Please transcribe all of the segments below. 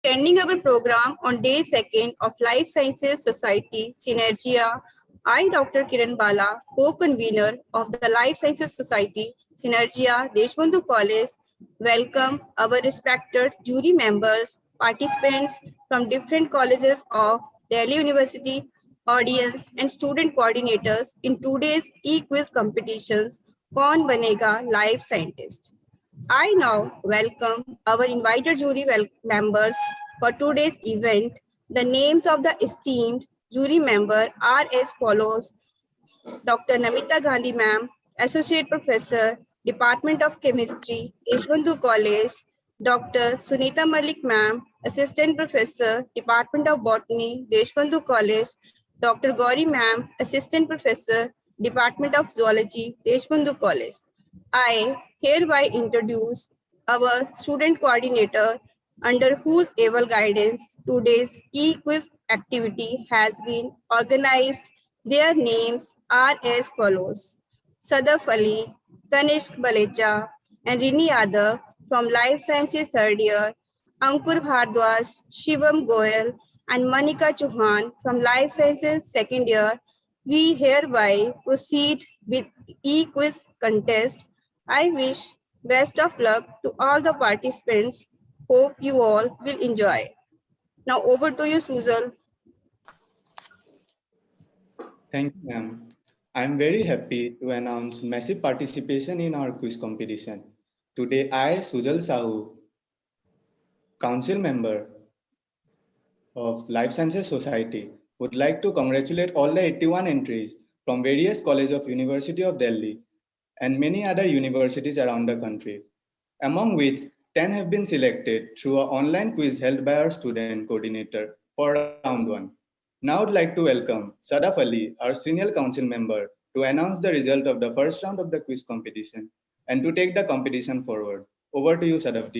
attending our program on day 2nd of Life Sciences Society, Synergia. I, Dr. Kiran Bala, co-convener of the Life Sciences Society, Synergia, Deshbandhu College, welcome our respected jury members, participants from different colleges of Delhi University, audience and student coordinators in today's e-quiz competitions, Kaun Banega Life Scientist. I now welcome our invited jury members for today's event. The names of the esteemed jury member are as follows. Dr. Namita Gandhi ma'am, Associate Professor, Department of Chemistry, Deshbandhu College. Dr. Sunita Malik ma'am, Assistant Professor, Department of Botany, Deshbandhu College. Dr. Gauri ma'am, Assistant Professor, Department of Zoology, Deshbandhu College. I hereby introduce our student coordinator under whose able guidance today's e-quiz activity has been organized. Their names are as follows. Sadaf Ali, Tanishq Balecha, and Rini Yadav from Life Sciences 3rd year, Ankur Bhardwaj, Shivam Goyal, and Manika Chauhan from Life Sciences 2nd year. We hereby proceed with e-quiz contest. I wish best of luck to all the participants. Hope you all will enjoy. Now over to you, Sujal. Thank you, ma'am. I'm very happy to announce massive participation in our quiz competition. Today, I, Sujal Sahu, Council Member of Life Sciences Society, would like to congratulate all the 81 entries from various colleges of University of Delhi and many other universities around the country, among which 10 have been selected through an online quiz held by our student coordinator for round 1. Now I'd like to welcome Sadaf Ali, our senior council member, to announce the result of the first round of the quiz competition and to take the competition forward. Over to you, Sadaf.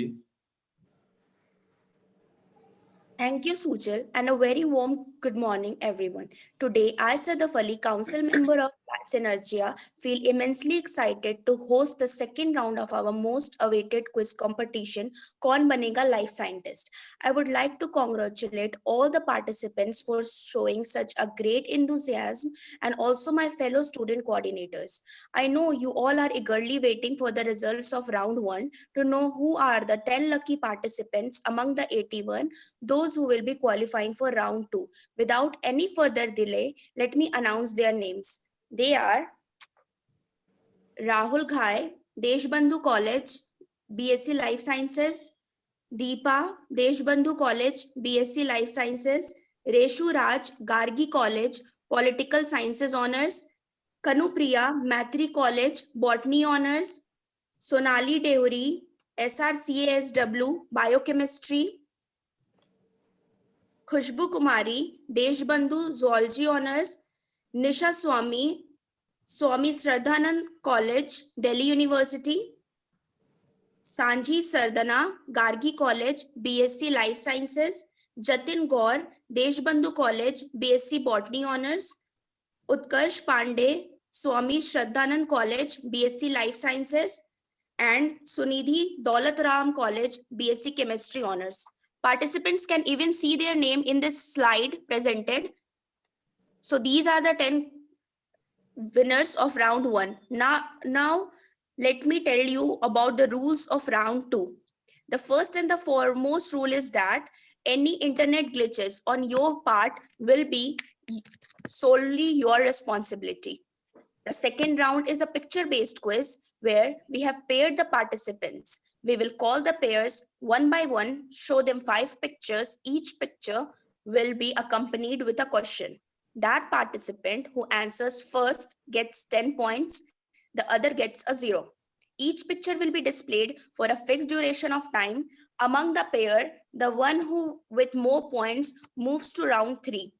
Thank you, Sujal, and a very warm good morning, everyone. Today, I, Sadaf Ali, Council Member of Synergia, feel immensely excited to host the second round of our most awaited quiz competition, Kaun Banega Life Scientist. I would like to congratulate all the participants for showing such a great enthusiasm and also my fellow student coordinators. I know you all are eagerly waiting for the results of round 1 to know who are the 10 lucky participants among the 81, those who will be qualifying for round 2. Without any further delay, let me announce their names. They are Rahul Ghai, Deshbandhu College, BSc Life Sciences; Deepa, Deshbandhu College, BSc Life Sciences; Reshu Raj, Gargi College, Political Sciences Honours; Kanupriya, Mathri College, Botany Honours; Sonali Deori, SRCASW, Biochemistry; Khushbu Kumari, Deshbandhu Zoology Honours; Nisha Swami, Swami Shraddhanand College, Delhi University; Sanji Sardana, Gargi College, BSc Life Sciences; Jatin Gaur, Deshbandhu College, BSc Botany Honours; Utkarsh Pandey, Swami Shraddhanand College, BSc Life Sciences; and Sunidhi Daulat Ram College, BSc Chemistry Honours. Participants can even see their name in this slide presented. So these are the 10 winners of round 1. Now let me tell you about the rules of round 2. The first and the foremost rule is that any internet glitches on your part will be solely your responsibility. The second round is a picture-based quiz where we have paired the participants. We will call the pairs one by one, show them 5 pictures. Each picture will be accompanied with a question. That participant who answers first gets 10 points, the other gets a 0. Each picture will be displayed for a fixed duration of time. Among the pair, the one who with more points moves to round 3.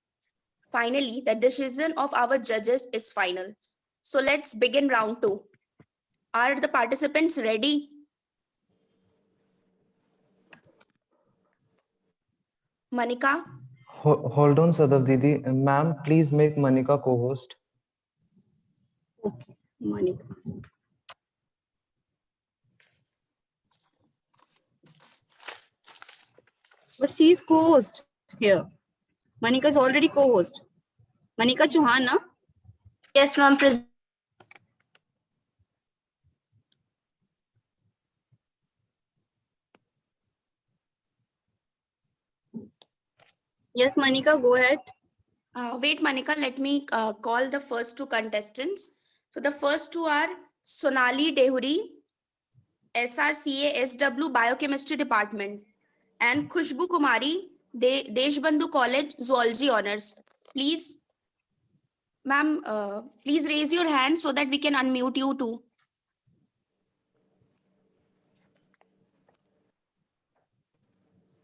Finally, the decision of our judges is final. So let's begin round 2. Are the participants ready? Manika? Hold on, Sadaf Didi. Ma'am, please make Manika co-host. Okay, Monica. But she is co-host here. Manika is already co-host. Manika Chauhan, na? Yes, ma'am. Yes, Manika, go ahead. Wait, Manika, let me call the first two contestants. So the first two are Sonali Dehuri, SRCA SW Biochemistry Department, and Khushbu Kumari, Deshbandhu College Zoology Honors. Please, ma'am, please raise your hand so that we can unmute you too.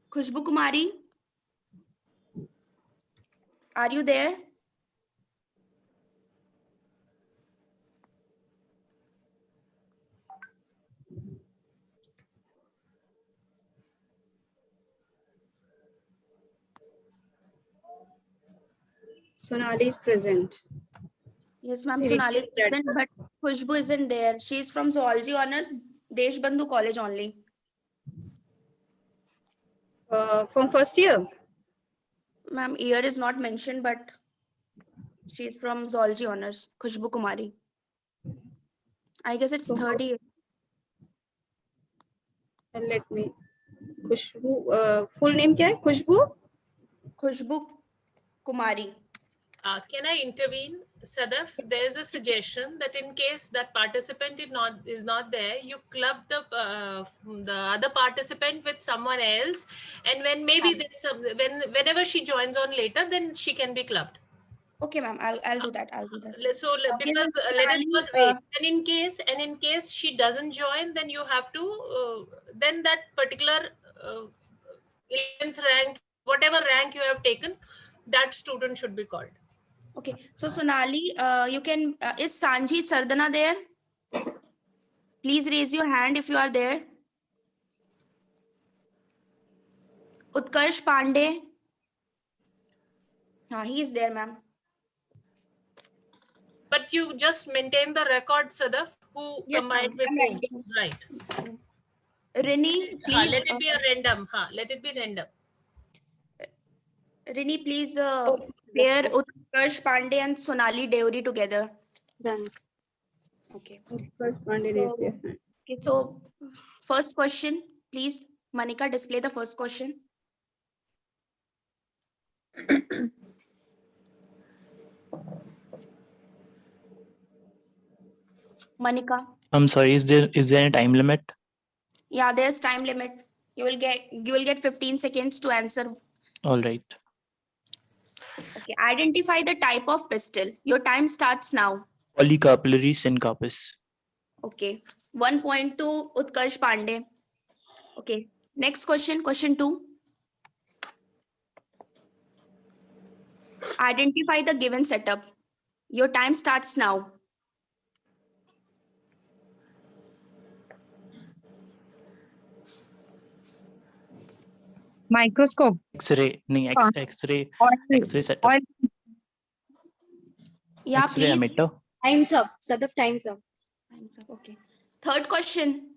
Khushbu Kumari, are you there? Sonali is present. Yes, ma'am. She Sonali is received that present, but Khushbu isn't there. She's from Zoology Honors, Deshbandhu College only. From first year. Ma'am, year is not mentioned, but she's from Zoology Honors, Khushbu Kumari. I guess it's So- 30. And let me. Khushbu, full name kya hai? Khushbu? Khushbu Kumari. Can I intervene, Sadaf? There is a suggestion that in case that participant is not there, you club the other participant with someone else, and when maybe there's some whenever she joins on later, then she can be clubbed. Okay, ma'am. I'll do that. I'll do that. So because let us not wait. And in case she doesn't join, then you have to then that particular 11th rank, whatever rank you have taken, that student should be called. Okay. So Sonali, you can. Is Sanji Sardana there? Please raise your hand if you are there. Utkarsh Pandey. He is there, ma'am. But you just maintain the record, Sadaf, who Yes, combined ma'am. with I'm whom. Right. Rini, please. Let it be a random. Let it be random. Rini, please pair Utkarsh Pandey and Sonali Deori together. Done. Okay. First Pandey raised their hand. Okay. So first question, please. Manika, display the first question. Manika. I'm sorry, is there any time limit? Yeah, there's time limit. You will get 15 seconds to answer. All right. Okay. Identify the type of pistil. Your time starts now. Polycarpillary syncarpus. Okay. 1 point to Utkarsh Pandey. Okay. Next question, question 2. Identify the given setup. Your time starts now. Microscope. X-ray, nahi, हाँ. X-ray setup. Oil. Yeah, X-ray please. emitter. Time's up. Sadaf, time's up. Time's up. Okay. Third question.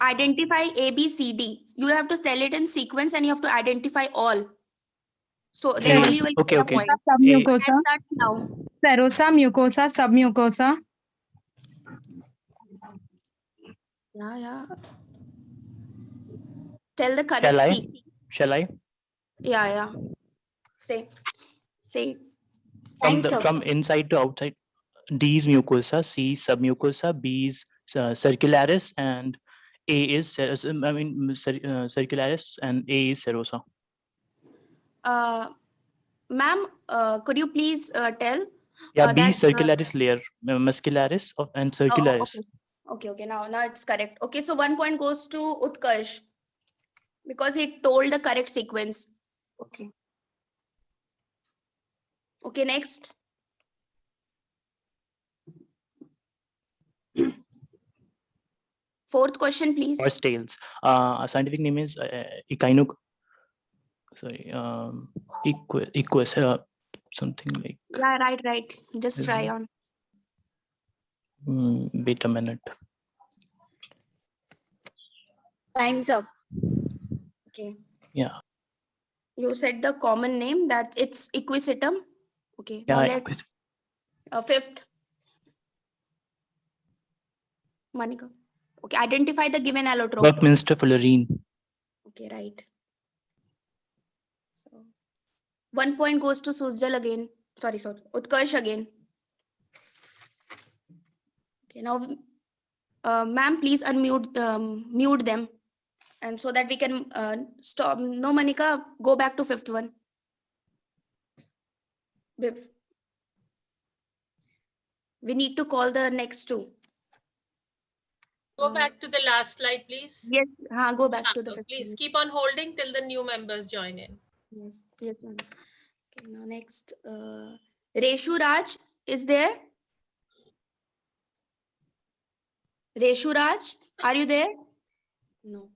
Identify A, B, C, D. You have to tell it in sequence and you have to identify all. So then A. only you will Okay, get a okay. point. Submucosa. Time starts now. Serosa, mucosa, submucosa. Yeah. Tell the correct Shall I? sequence. Shall I? Yeah. Say. From inside to outside. D is mucosa, C is submucosa, B is circularis, and A is circularis, and A is serosa. Ma'am, could you please tell? Yeah, B that, circularis layer, muscularis and circularis. Okay. Now it's correct. Okay, so 1 point goes to Utkarsh because he told the correct sequence. Okay, next. Fourth question, please. Horse tails. Scientific name is equus, something like. Yeah, right. Just try on. Wait a minute. Time's up. Okay. Yeah. You said the common name that it's equisetum. Okay. Yeah. Now let fifth. Monica. Okay. Identify the given allotrope. Buckminster fullerene. Okay, right. So 1 point goes to Sujal again. Sorry, Utkarsh again. Okay, now, ma'am, please unmute, mute them, and so that we can stop. No, Monica, go back to fifth one. We need to call the next two. Go back to the last slide, please. Yes, go back to the fifth Please one. keep on holding till the new members join in. Yes, yes, ma'am. Okay, now next, Reshu Raj is there? Reshu Raj, are you there? No.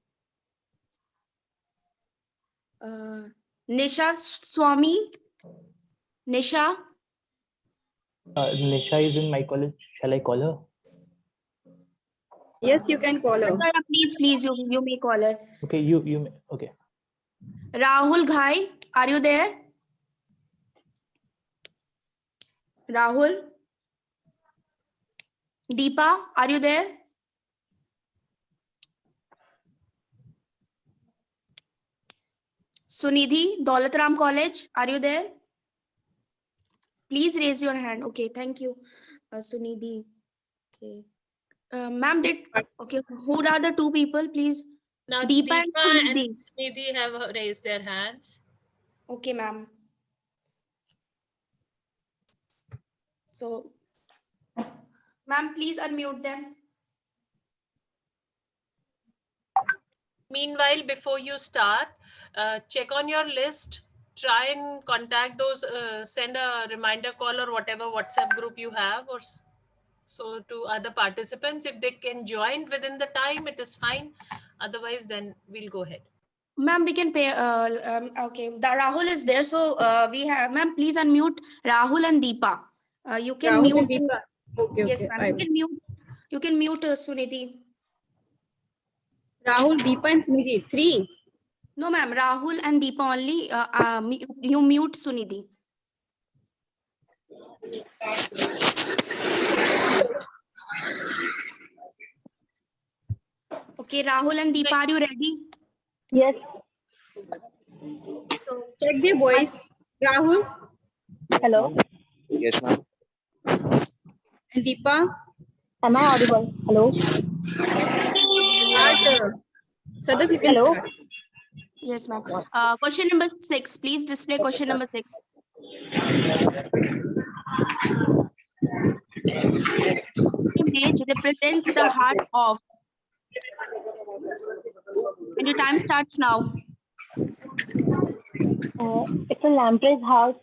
Nisha Swami? Nisha? Nisha is in my college. Shall I call her? Yes, you can call her. Please, you may call her. Okay, you may. Okay. Rahul Ghai, are you there? Rahul? Deepa, are you there? Sunidhi, Daulatram College, are you there? Please raise your hand. Okay, thank you, Sunidhi. Okay. Ma'am, okay, who are the two people, please? Now, Deepa and and Smidhi have raised their hands. Okay, ma'am. So, ma'am, please unmute them. Meanwhile, before you start, check on your list. Try and contact those, send a reminder call or whatever WhatsApp group you have, or so to other participants. If they can join within the time, it is fine. Otherwise, then we'll go ahead. Ma'am, we can pay. Okay, the Rahul is there, so we have. Ma'am, please unmute Rahul and Deepa. You can Rahul mute. and Deepa. Okay, Yes, okay. ma'am. You can mute. You can mute Sunidhi. Rahul, Deepa, and Smidhi. 3. No, ma'am. Rahul and Deepa only. You mute Sunidhi. Okay, Rahul and Deepa, are you ready? Yes. So, Check the voice. Rahul Hello. Yes, ma'am. and Deepa. Am I audible? Hello. Start. Sadaf, you can Hello. start. yes, ma'am. Question number 6. Please display question number 6. Image represents the heart of. And your time starts now. It's a lamprey's house.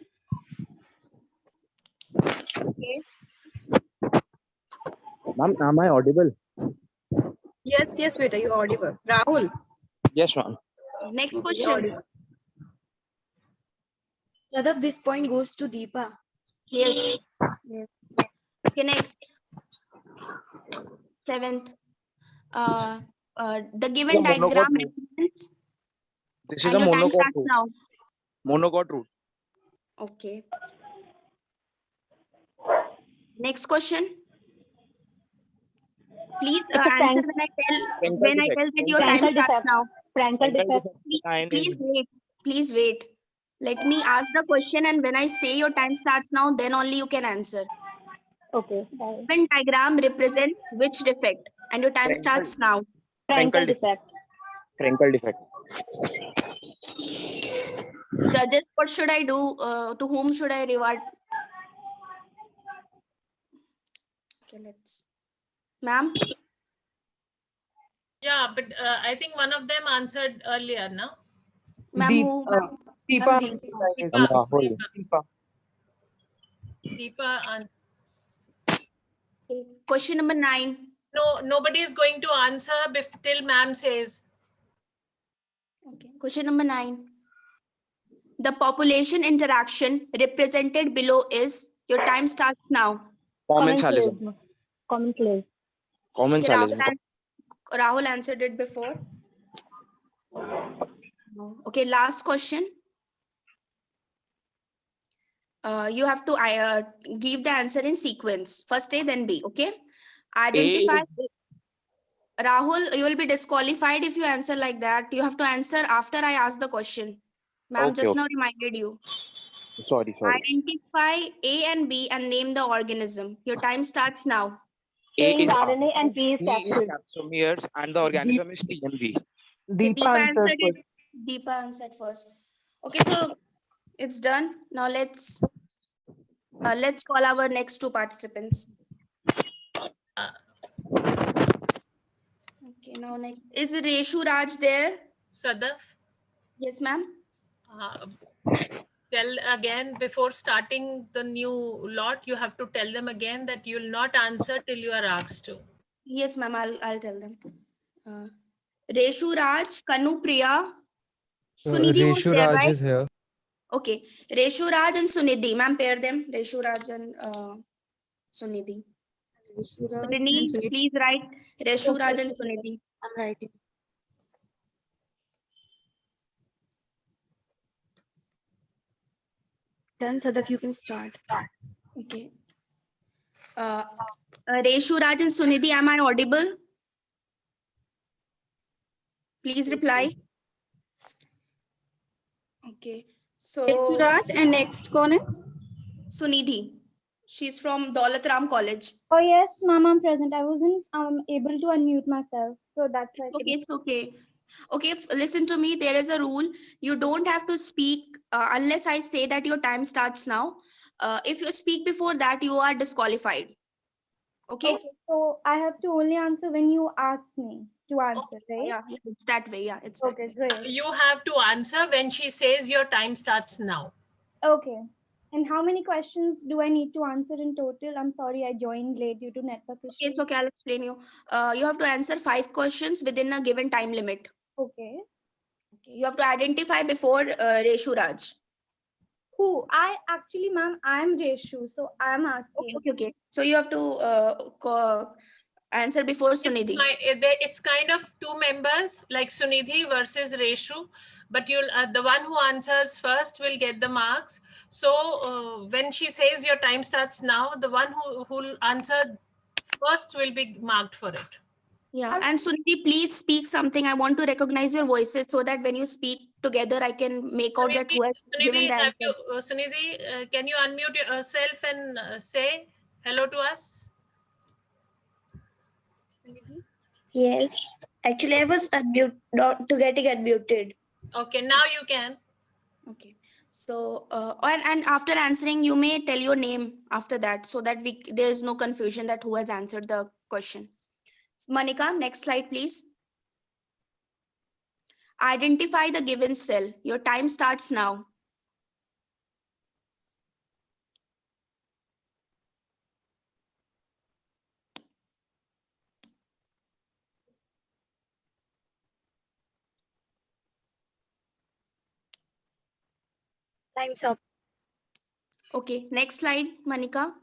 Okay. Ma'am, am I audible? Yes, yes, beta, you're audible. Rahul. Yes, ma'am. Next question. Sadaf, this point goes to Deepa. Yes. Yes. Okay, next. 7th. The given The monocot diagram route. represents. This is And a your time monocot starts route. now. Monocot route. Okay. Next question. Please It's a answer Frankel when I tell that your time Frankel starts defect. now. Frankel defect. Please wait. Please wait. Let me ask the question, and when I say your time starts now, then only you can answer. Okay. Bye. Given diagram represents which defect? And your time Frankel. starts now. Frankel defect. Frankel defect. Judges, what should I do? To whom should I reward? Okay, let's. Ma'am? Yeah, but I think one of them answered earlier, no? Ma'am, who? Deepa. I'm Rahul. Deepa answered. Question number 9. No, nobody is going to answer till ma'am says. Okay. Question number 9. The population interaction represented below is. Your time starts now. Commensalism. Commensalism. Commensalism. Rahul answered it before. No. Okay, last question. You have to give the answer in sequence. First A, then B. Okay. Identify. Rahul, you will be disqualified if you answer like that. You have to answer after I ask the question. Ma'am Okay, just okay. now reminded you. Sorry. Identify A and B and name the organism. Your time starts now. A is A RNA and B is T is capsid. capsomeres and the organism is TMG. Okay, Deepa answered answered it. Deepa answered first. Okay, so it's done. Now let's call our next two participants. Okay, now next is Reshu Raj there? Sadaf, Yes, ma'am. tell again before starting the new lot, you have to tell them again that you will not answer till you are asked to. Yes, ma'am. I'll tell them. Reshu Raj, Kanu Priya, Sunidhi was Reshu there, Raj right? is here. Okay, Reshu Raj and Sunidhi. Ma'am, pair them. Reshu Raj and Sunidhi. Rini, please write Reshu Raj and Sunidhi. I'm writing. Done, Sadaf, you can start. Okay. Reshu Raj and Sunidhi, am I audible? Please reply. Okay. So Suraj and next कौन है? Sunidhi, she's from Daulat Ram College. Oh yes, ma'am, I'm present. I wasn't able to unmute myself, so that's why. Okay, it's okay. Okay, listen to me. There is a rule. You don't have to speak unless I say that your time starts now. If you speak before that, you are disqualified. Okay? Okay, so I have to only answer when you ask me to answer, right? Yeah, it's that way. Yeah, it's Okay, that way. great. You have to answer when she says your time starts now. Okay. And how many questions do I need to answer in total? I'm sorry, I joined late due to network issues. It's okay, I'll explain you. You have to answer 5 questions within a given time limit. Okay. Okay. You have to identify before Reshu Raj. Who? I actually, ma'am, I'm Reshu, so I'm asking. Okay. So you have to answer before Sunidhi. It's kind of two members like Sunidhi versus Reshu, but you'll the one who answers first will get the marks. So when she says your time starts now, the one who'll answer first will be marked for it. Yeah, and Sunidhi, please speak something. I want to recognize your voices so that when you speak together, I can make out that who has given the answer. Sunidhi, can you unmute yourself and say hello to us? Yes. Actually, I was not to getting unmuted. Okay, now you can. Okay. So, and after answering, you may tell your name after that so that there is no confusion that who has answered the question. Manika, next slide, please. Identify the given cell. Your time starts now. Time's up. Okay, next slide, Manika.